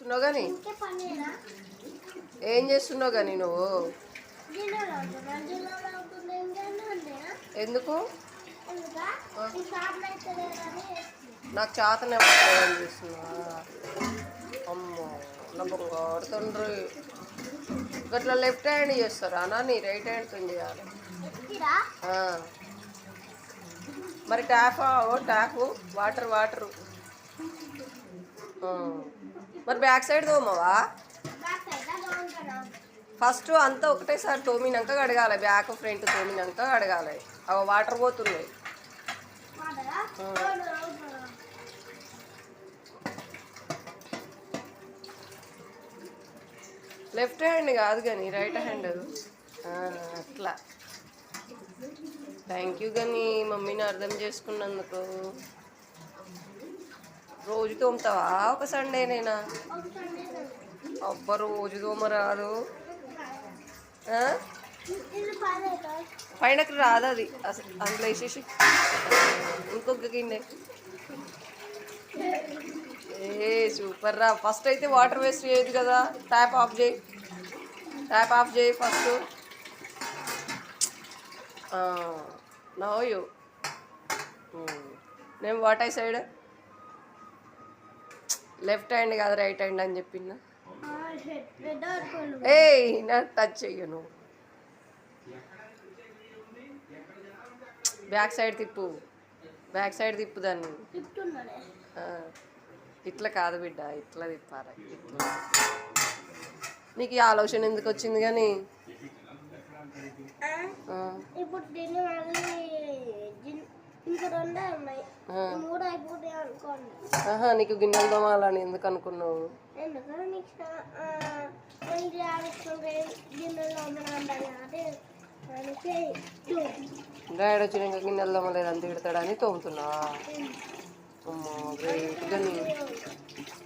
చేస్తున్నావు కానీ ఏం చేస్తున్నావు కానీ నువ్వు ఎందుకు నాకు చేతనే ఏం చేస్తున్నా అమ్మో నా బంగారుతండ్రి గట్లా లెఫ్ట్ హ్యాండ్ చేస్తారా అన్నా నీ రైట్ హ్యాండ్తో చేయాలి మరి ట్యాప్ వాటర్ మరి బ్యాక్ సైడ్ తోమవా ఫస్ట్ అంతా ఒకటేసారి తోమినాక కడగాలి బ్యాక్ ఫ్రంట్ తోమినాక కడగాలి అవి వాటర్ పోతున్నాయి లెఫ్ట్ హ్యాండ్ కాదు కానీ రైట్ హ్యాండ్ అట్లా థ్యాంక్ యూ కానీ మమ్మీని అర్థం చేసుకున్నందుకు రోజు తోముతావా ఒక సండేనేనా అబ్బా రోజు తోమరాదు పైనకి రాదు అది అసలు అందులో వేసేసి ఇంకొక గిన్నె సూపర్ రా ఫస్ట్ అయితే వాటర్ వేస్ట్ చేయదు కదా ట్యాప్ ఆఫ్ చేయి ఫస్ట్ నో యూ నేను what I side left hand కాదు రైట్ హ్యాండ్ అని చెప్పిందా నాకు టచ్ చెయ్యను బ్యాక్ సైడ్ తిప్పు దాన్ని ఇట్లా కాదు బిడ్డ ఇట్లా తిప్పాలి ఇట్లా నీకు ఈ ఆలోచన ఎందుకు వచ్చింది కానీ నీకు గిన్నెలు తోమాలని ఎందుకు అనుకున్నావు డాడీ వచ్చి ఇంకా గిన్నెలు తోమలేదు అంత తిడతాడని తోముతున్నావా అమ్మా గ్రేట్ కానీ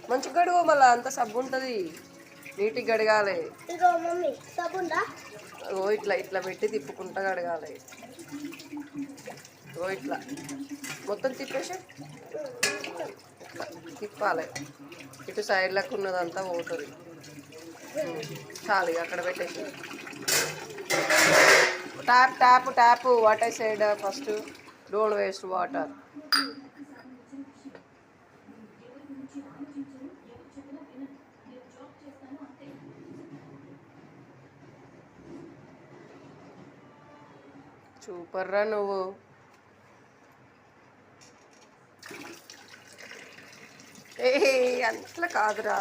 మంచిగా గడువు మళ్ళీ అంత సబ్బు ఉంటుంది నీట్గా గడగాలి ఇట్లా పెట్టి తిప్పుకుంటా కడగాలి ఇట్లా మొత్తం తిప్పేసి ఇట్లా తిప్పాలి ఇటు సైడ్లకు ఉన్నదంతా పోతుంది చాలు అక్కడ పెట్టేసి tap water side first don't waste water super రా నువ్వు అట్లా కాదురా